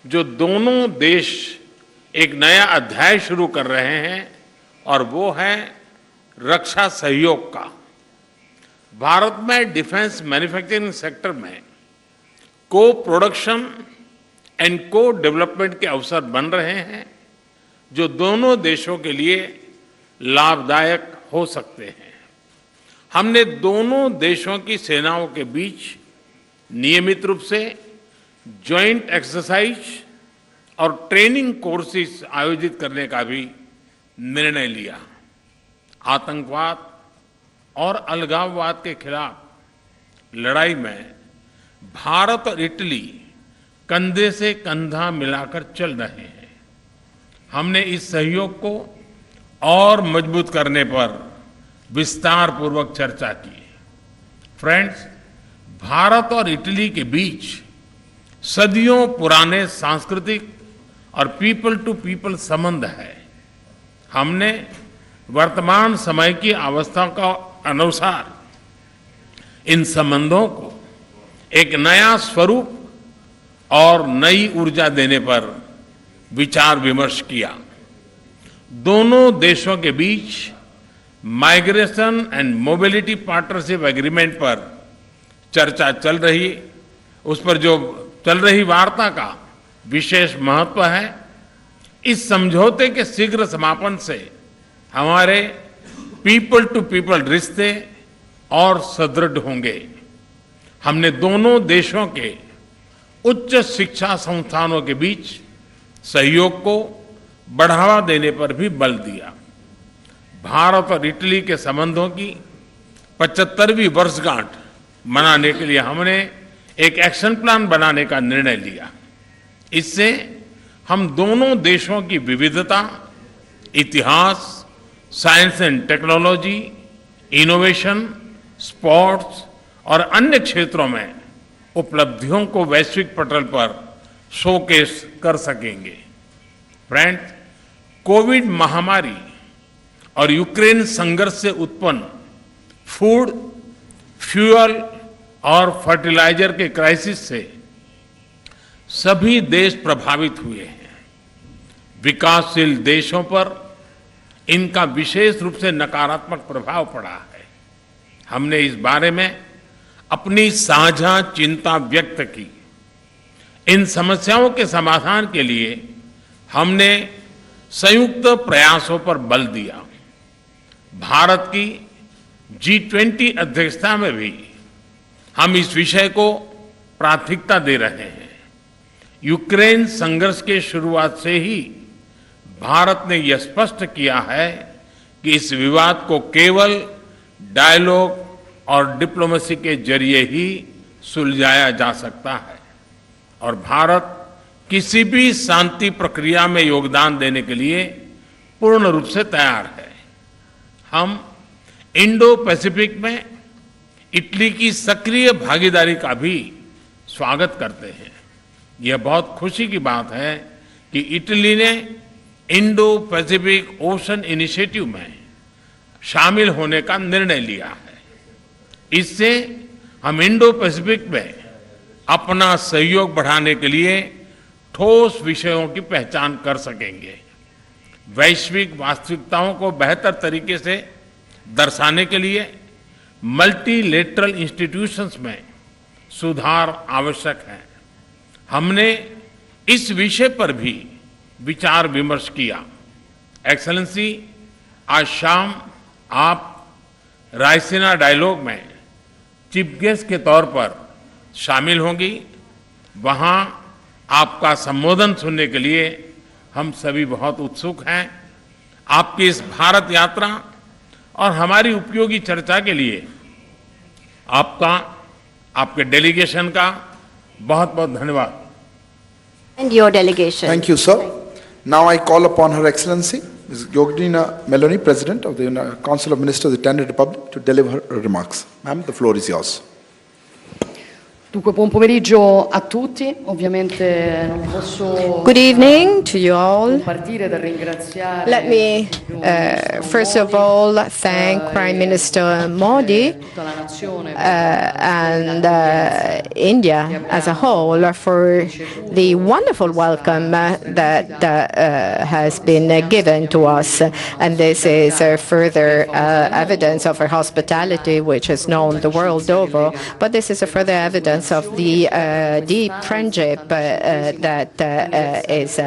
जो दोनों देश एक नया अध्याय शुरू कर रहे हैं और वो है रक्षा सहयोग का। भारत में डिफेंस मैन्युफैक्चरिंग सेक्टर में को प्रोडक्शन एंड को डेवलपमेंट के अवसर बन रहे हैं जो दोनों देशों के लिए लाभदायक हो सकते हैं। हमने दोनों देशों की सेनाओं के बीच नियमित रूप से जॉइंट एक्सरसाइज और ट्रेनिंग कोर्सेज आयोजित करने का भी निर्णय लिया। आतंकवाद और अलगाववाद के खिलाफ लड़ाई में भारत और इटली कंधे से कंधा मिलाकर चल रहे हैं। हमने इस सहयोग को और मजबूत करने पर विस्तार पूर्वक चर्चा की। फ्रेंड्स, भारत और इटली के बीच सदियों पुराने सांस्कृतिक और पीपल टू पीपल संबंध है। हमने वर्तमान समय की अवस्था का अनुसार इन संबंधों को एक नया स्वरूप और नई ऊर्जा देने पर विचार विमर्श किया। दोनों देशों के बीच migration and mobility partnership agreement पर चर्चा चल रही, उस पर जो चल रही वार्ता का विशेष महत्व है। इस समझौते के शीघ्र समापन से हमारे पीपल टू पीपल रिश्ते और सुदृढ़ होंगे। हमने दोनों देशों के उच्च शिक्षा संस्थानों के बीच सहयोग को बढ़ावा देने पर भी बल दिया। भारत और इटली के संबंधों की 75वीं वर्षगांठ मनाने के लिए हमने एक एक्शन प्लान बनाने का निर्णय लिया। इससे हम दोनों देशों की विविधता, इतिहास, science and technology, innovation, sports और अन्य क्षेत्रों में उपलब्धियों को वैश्विक पटल पर शोकेस कर सकेंगे। फ्रेंड्स, कोविड महामारी और यूक्रेन संघर्ष से उत्पन्न फूड, फ्यूल और फर्टिलाइजर के क्राइसिस से सभी देश प्रभावित हुए हैं। विकासशील देशों पर इनका विशेष रूप से नकारात्मक प्रभाव पड़ा है। हमने इस बारे में अपनी साझा चिंता व्यक्त की। इन समस्याओं के समाधान के लिए हमने संयुक्त प्रयासों पर बल दिया। भारत की G20 अध्यक्षता में भी हम इस विषय को प्राथमिकता दे रहे हैं। यूक्रेन संघर्ष के शुरुआत से ही भारत ने यह स्पष्ट किया है कि इस विवाद को केवल डायलॉग और डिप्लोमेसी के जरिए ही सुलझाया जा सकता है और भारत किसी भी शांति प्रक्रिया में योगदान देने के लिए पूर्ण रूप से तैयार है। हम इंडो पैसिफिक में इटली की सक्रिय भागीदारी का भी स्वागत करते हैं। यह बहुत खुशी की बात है कि इटली ने इंडो पैसिफिक ओशन इनिशिएटिव में शामिल होने का निर्णय लिया है। इससे हम इंडो पैसिफिक में अपना सहयोग बढ़ाने के लिए ठोस विषयों की पहचान कर सकेंगे। वैश्विक वास्तविकताओं को बेहतर तरीके से दर्शाने के लिए मल्टीलेटरल इंस्टीट्यूशंस में सुधार आवश्यक है। हमने इस विषय पर भी विचार विमर्श किया। एक्सेलेंसी, आज शाम आप रायसीना डायलॉग में चीफ गेस्ट के तौर पर शामिल होंगी। वहां आपका संबोधन सुनने के लिए हम सभी बहुत उत्सुक हैं। आपकी इस भारत यात्रा और हमारी उपयोगी चर्चा के लिए आपका, आपके डेलीगेशन का बहुत बहुत धन्यवाद। And your delegation. Thank you, sir. Now I call upon Her Excellency, Ms. Yogdina Meloni, President of the Council of Ministers of the Italian Republic, to deliver her remarks. Ma'am, the floor is yours. Dunque, buon pomeriggio a tutti. Ovviamente non posso Good evening to you all. partire dal ringraziare Let me, first of all, thank Prime Minister Modi tutta la nazione and India as a whole for the wonderful welcome that has been given to us. And this is further evidence of our hospitality, which is known the world over. But this is a further evidence of the deep friendship that is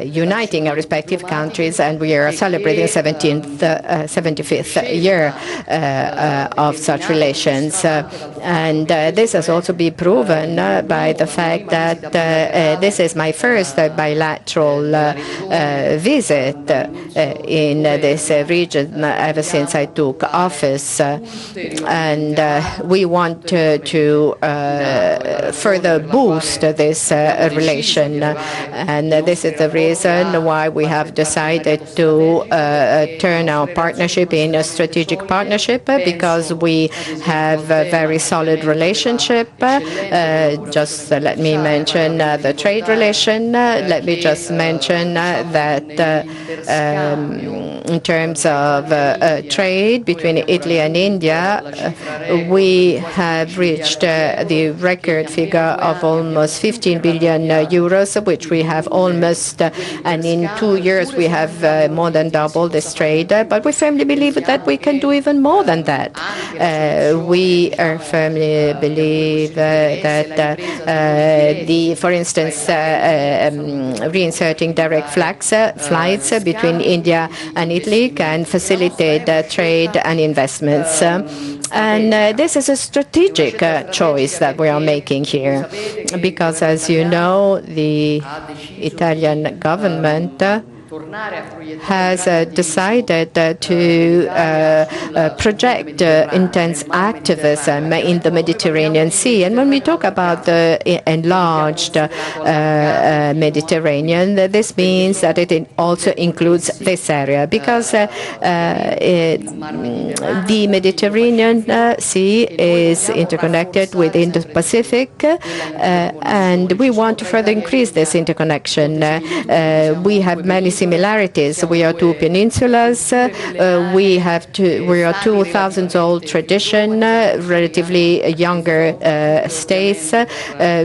uniting our respective countries, and we are celebrating 75th year of such relations. And this has also been proven by the fact that this is my first bilateral visit in this region ever since I took office. And we want to further boost this relation. And this is the reason why we have decided to turn our partnership in a strategic partnership, because we have a very solid relationship. Just let me mention the trade relation. Let me just mention that in terms of trade between Italy and India, we have reached the record figure of almost 15 billion euros, which we have almost, and in 2 years we have more than doubled this trade. But we firmly believe that we can do even more than that. We firmly believe that for instance, reinserting direct flights between India and Italy can facilitate trade and investments. And this is a strategic choice that we are making here, because, as you know, the Italian government has decided to project intense activism in the Mediterranean Sea. And when we talk about the enlarged Mediterranean, this means that it also includes this area, because the Mediterranean Sea is interconnected with the Indo-Pacific, and we want to further increase this interconnection. We have many similarities. We are two peninsulas. We are 2,000-old tradition, relatively younger states,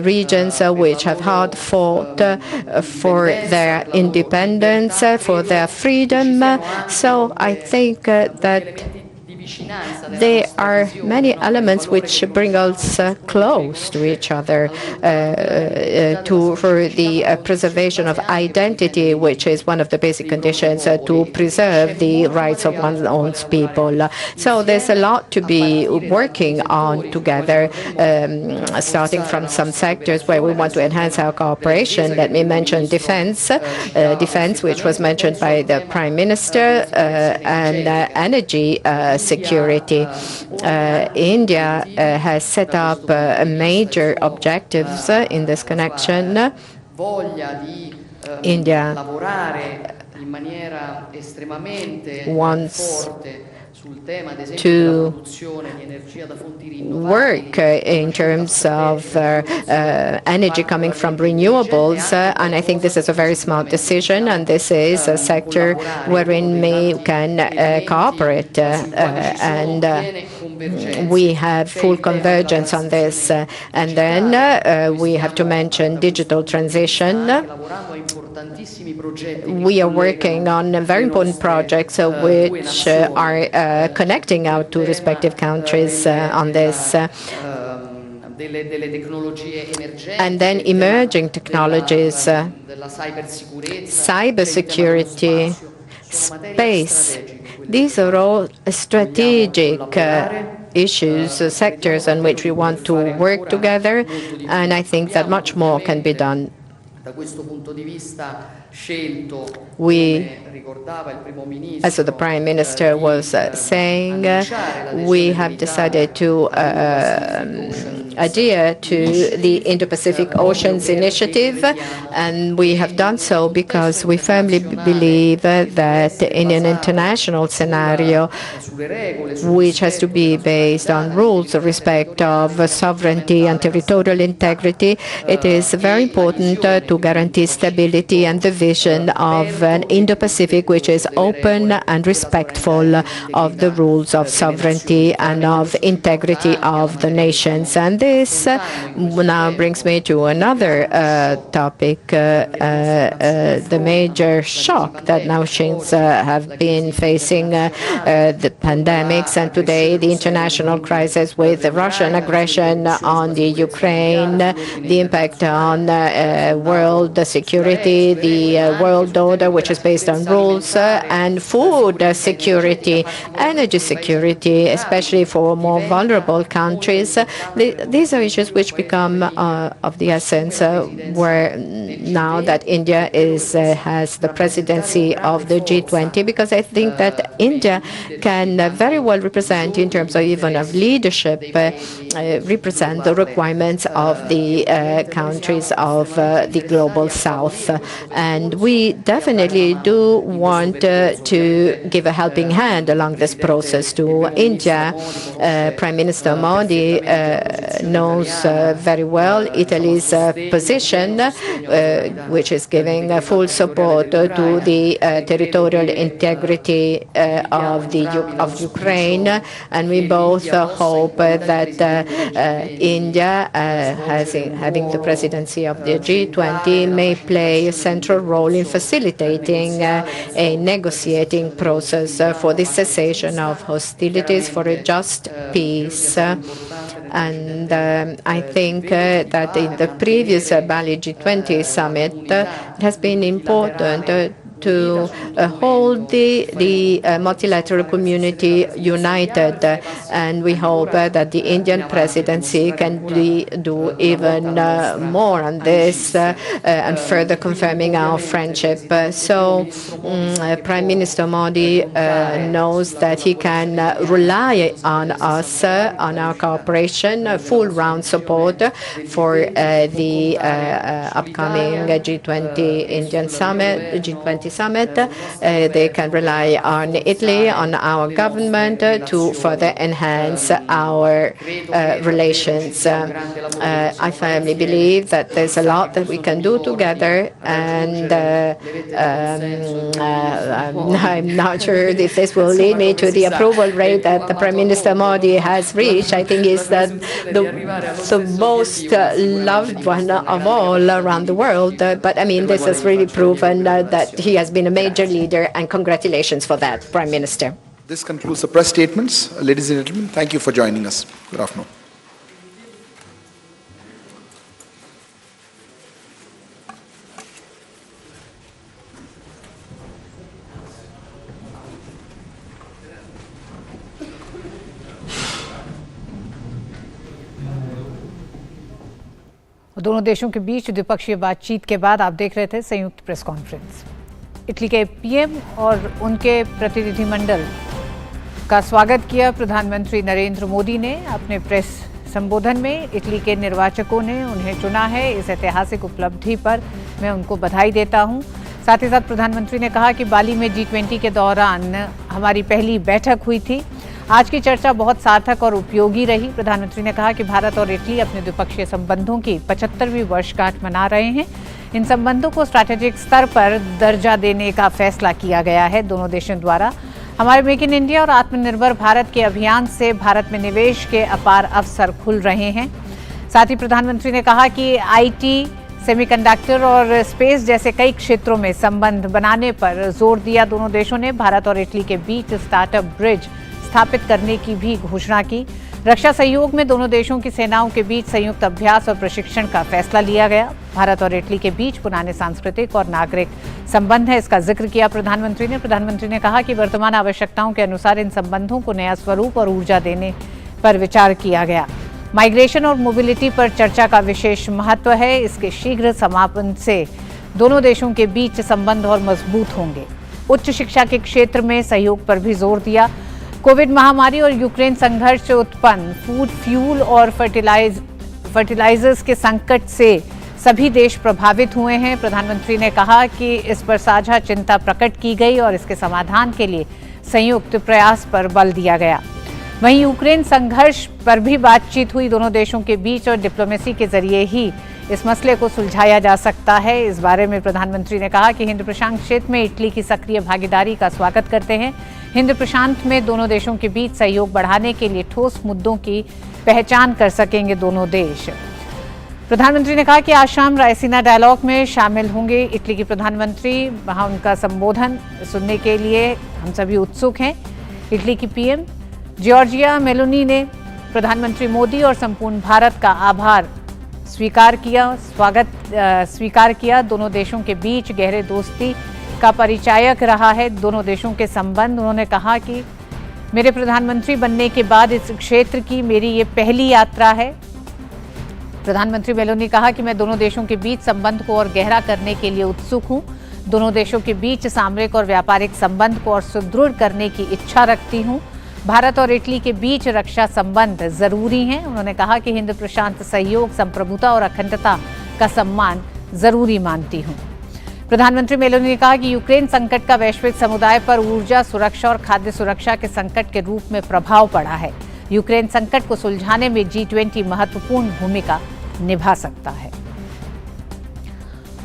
regions which have hard fought for their independence, for their freedom. So I think that there are many elements which bring us close to each other for the preservation of identity, which is one of the basic conditions to preserve the rights of one's own people. So there's a lot to be working on together, starting from some sectors where we want to enhance our cooperation. Let me mention defense, which was mentioned by the Prime Minister, and energy security. India has set up major objectives in this connection. India wants to work in terms of energy coming from renewables, and I think this is a very smart decision, and this is a sector wherein we can cooperate, and we have full convergence on this. And then we have to mention digital transition. We are working on very important projects which are connecting our two respective countries on this. And then emerging technologies, cybersecurity, space. These are all strategic issues, sectors on which we want to work together, and I think that much more can be done. We, as the Prime Minister was saying, we have decided to adhere to the Indo-Pacific Oceans Initiative, and we have done so because we firmly believe that in an international scenario, which has to be based on rules of respect of sovereignty and territorial integrity, it is very important to guarantee stability and the vision of an Indo-Pacific which is open and respectful of the rules of sovereignty and of integrity of the nations. And this now brings me to another topic, the major shock that nations have been facing, the pandemics, and today the international crisis with the Russian aggression on the Ukraine, the impact on world security, the world order, which is based on rules, and food security, energy security, especially for more vulnerable countries. These are issues which become of the essence where now that India has the presidency of the G20, because I think that India can very well represent, in terms of even of leadership, represent the requirements of the countries of the global south. And we definitely do want to give a helping hand along this process to India. Prime Minister Modi knows very well Italy's position, which is giving full support to the territorial integrity of Ukraine, and we both hope that India, having the presidency of the G20, may play a central role in facilitating a negotiating process for the cessation of hostilities for a just peace. And I think that in the previous Bali G20 summit, it has been important to hold the multilateral community united, and we hope that the Indian presidency can do even more on this and further confirming our friendship. So Prime Minister Modi knows that he can rely on us, on our cooperation, full round support for the upcoming G20 Indian summit, G20 summit. They can rely on Italy, on our government, to further enhance our relations. I firmly believe that there's a lot that we can do together, and I'm not sure if this will lead me to the approval rate that the Prime Minister Modi has reached. I think he's the most loved one of all around the world. But I mean, this has really proven that he has been a major leader, and congratulations for that, Prime Minister. This concludes the press statements. Ladies and gentlemen, thank you for joining us. Good afternoon. दोनों देशों के बीच द्विपक्षीय बातचीत के बाद आप देख रहे थे संयुक्त प्रेस कॉन्फ्रेंस। इटली के पीएम और उनके प्रतिनिधिमंडल का स्वागत किया प्रधानमंत्री नरेंद्र मोदी ने। अपने प्रेस संबोधन में इटली के निर्वाचकों ने उन्हें चुना है। इस ऐतिहासिक उपलब्धि पर मैं उनको बधाई देता हूं। साथ ही साथ प्रधानमंत्री ने कहा कि बाली में G20 के दौरान हमारी पहली बैठक हुई थी। आज की चर्चा बहुत सार्थक और उपयोगी रही। प्रधानमंत्री ने कहा कि भारत और इटली अपने द्विपक्षीय संबंधों की 75वीं वर्षगांठ मना रहे हैं। इन संबंधों को स्ट्रैटेजिक स्तर पर दर्जा देने का फैसला किया गया है दोनों देशों द्वारा। हमारे मेक इन इंडिया और आत्मनिर्भर भारत के अभियान से भारत में निवेश के अपार अवसर खुल रहे हैं। साथ ही प्रधानमंत्री ने कहा कि आईटी, सेमीकंडक्टर और स्पेस जैसे कई क्षेत्रों में संबंध बनाने पर जोर दिया। दोनों देशों ने भारत और इटली के बीच स्टार्टअप ब्रिज स्थापित करने की भी घोषणा की। रक्षा सहयोग में दोनों देशों की सेनाओं के बीच संयुक्त अभ्यास और प्रशिक्षण का फैसला लिया गया। भारत और इटली के बीच पुराने सांस्कृतिक और नागरिक संबंध है, इसका जिक्र किया प्रधानमंत्री ने कहा कि वर्तमान आवश्यकताओं के अनुसार इन संबंधों को नया स्वरूप और ऊर्जा देने पर विचार किया गया। माइग्रेशन और मोबिलिटी पर चर्चा का विशेष महत्व है। इसके शीघ्र समापन से दोनों देशों के बीच संबंध और मजबूत होंगे। उच्च शिक्षा के क्षेत्र में सहयोग पर भी जोर दिया। कोविड महामारी और यूक्रेन संघर्ष से उत्पन्न फूड, फ्यूल और फर्टिलाइजर्स के संकट से सभी देश प्रभावित हुए हैं। प्रधानमंत्री ने कहा कि इस पर साझा चिंता प्रकट की गई और इसके समाधान के लिए संयुक्त प्रयास पर बल दिया गया। वहीं यूक्रेन संघर्ष पर भी बातचीत हुई। दोनों देशों के बीच और डिप्लोमेसी के जरिए ही इस मसले को सुलझाया जा सकता है। इस बारे में प्रधानमंत्री ने कहा कि हिंद प्रशांत क्षेत्र में इटली की सक्रिय भागीदारी का स्वागत करते हैं। हिंद प्रशांत में दोनों देशों के बीच सहयोग बढ़ाने के लिए ठोस मुद्दों की पहचान कर सकेंगे दोनों देश। प्रधानमंत्री ने कहा कि आज शाम रायसीना डायलॉग में शामिल होंगे इटली के प्रधानमंत्री। वहां उनका संबोधन सुनने के लिए हम सभी उत्सुक हैं। इटली की पीएम जॉर्जिया मेलोनी ने प्रधानमंत्री मोदी और संपूर्ण भारत का आभार स्वीकार किया। दोनों देशों के बीच गहरे दोस्ती का परिचायक रहा है दोनों देशों के संबंध। उन्होंने कहा कि मेरे प्रधानमंत्री बनने के बाद इस क्षेत्र की मेरी ये पहली यात्रा है। प्रधानमंत्री मेलोनी कहा कि मैं दोनों देशों के बीच संबंध को और गहरा करने के लिए उत्सुक हूं। दोनों देशों के बीच सामरिक और व्यापारिक संबंध को और सुदृढ़ करने की इच्छा रखती हूं। भारत और इटली के बीच रक्षा संबंध जरूरी हैं। उन्होंने कहा कि हिंद प्रशांत सहयोग, संप्रभुता और अखंडता का सम्मान जरूरी मानती हूं। प्रधानमंत्री मेलोनी ने कहा कि यूक्रेन संकट का वैश्विक समुदाय पर ऊर्जा सुरक्षा और खाद्य सुरक्षा के संकट के रूप में प्रभाव पड़ा है। यूक्रेन संकट को सुलझाने में G20 महत्वपूर्ण भूमिका निभा सकता है।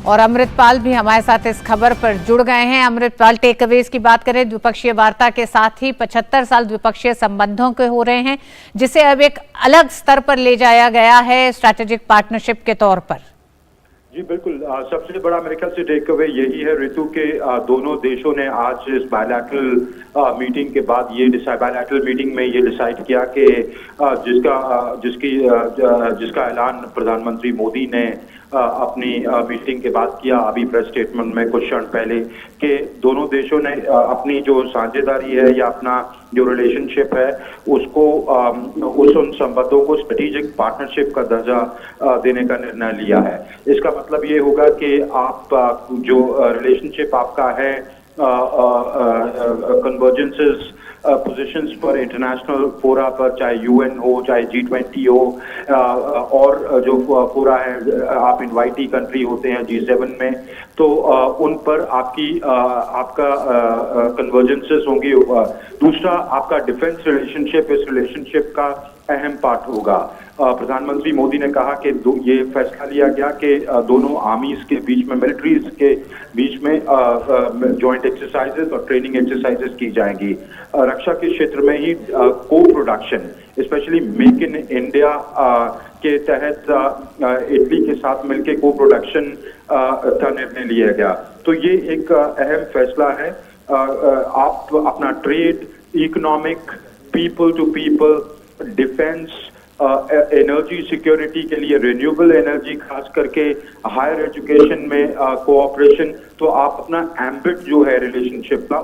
और अमृतपाल भी हमारे साथ इस खबर पर जुड़ गए हैं। अमृतपाल, टेक अवेज की बात करें, द्विपक्षीय वार्ता के साथ ही 75 साल द्विपक्षीय संबंधों के हो रहे हैं, जिसे अब एक अलग स्तर पर ले जाया गया है स्ट्रैटेजिक पार्टनरशिप के तौर पर। जी बिल्कुल, सबसे बड़ा मेरे ख्याल से टेक अवे यही है ऋतु के दोनों देशों ने आज इस बायलैटरल मीटिंग के बाद बायलैटरल मीटिंग में ये डिसाइड किया कि जिसका ऐलान प्रधानमंत्री मोदी ने अपनी मीटिंग के बाद किया अभी प्रेस स्टेटमेंट में कुछ क्षण पहले, कि दोनों देशों ने अपनी जो साझेदारी है या अपना जो रिलेशनशिप है उसको उन संबंधों को स्ट्रेटेजिक पार्टनरशिप का दर्जा देने का निर्णय लिया है। इसका मतलब ये होगा कि आप जो रिलेशनशिप आपका है कन्वर्जेंसेस पोजीशंस पर इंटरनेशनल फोरा पर, चाहे यूएन हो चाहे G20 हो, और जो फोरा है आप इनवाइटी कंट्री होते हैं G7 में, तो उन पर आपका कन्वर्जेंसेस होंगी। दूसरा आपका डिफेंस रिलेशनशिप, इस रिलेशनशिप का अहम पार्ट होगा। प्रधानमंत्री मोदी ने कहा कि ये फैसला लिया गया कि दोनों आर्मीज के बीच में, मिलिट्रीज के बीच में जॉइंट एक्सरसाइजेस और ट्रेनिंग एक्सरसाइजेस की जाएंगी। रक्षा के क्षेत्र में ही को production, specially make in India के तहत इटली के साथ मिलकर को प्रोडक्शन का निर्णय लिया गया। तो ये एक अहम फैसला है। आप अपना trade, economic, people to people, defence, energy security के लिए रिन्यूएबल एनर्जी, खास करके हायर एजुकेशन में कोऑपरेशन, तो आप अपना एम्बिट जो है रिलेशनशिप का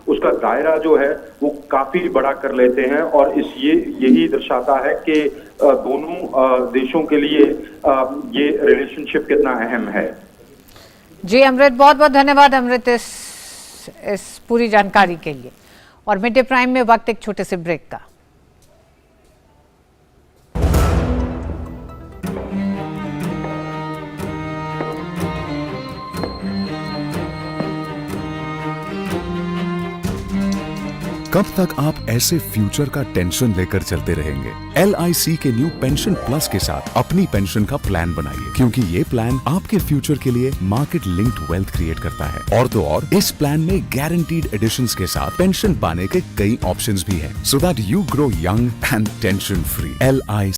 उसका दायरा जो है वो काफी बड़ा कर लेते हैं। और यही दर्शाता है कि दोनों देशों के लिए ये रिलेशनशिप कितना अहम है। जी अमृत, बहुत बहुत धन्यवाद अमृत इस पूरी जानकारी के लिए। और मिड डे प्राइम में वक्त एक छोटे से ब्रेक का। कब तक आप ऐसे फ्यूचर का टेंशन लेकर चलते रहेंगे? LIC के न्यू पेंशन प्लस के साथ अपनी पेंशन का प्लान बनाइए, क्योंकि ये प्लान आपके फ्यूचर के लिए मार्केट लिंक्ड वेल्थ क्रिएट करता है। और तो और इस प्लान में गारंटीड एडिशंस के साथ पेंशन पाने के कई ऑप्शंस भी हैं, so that you grow young and tension free. LIC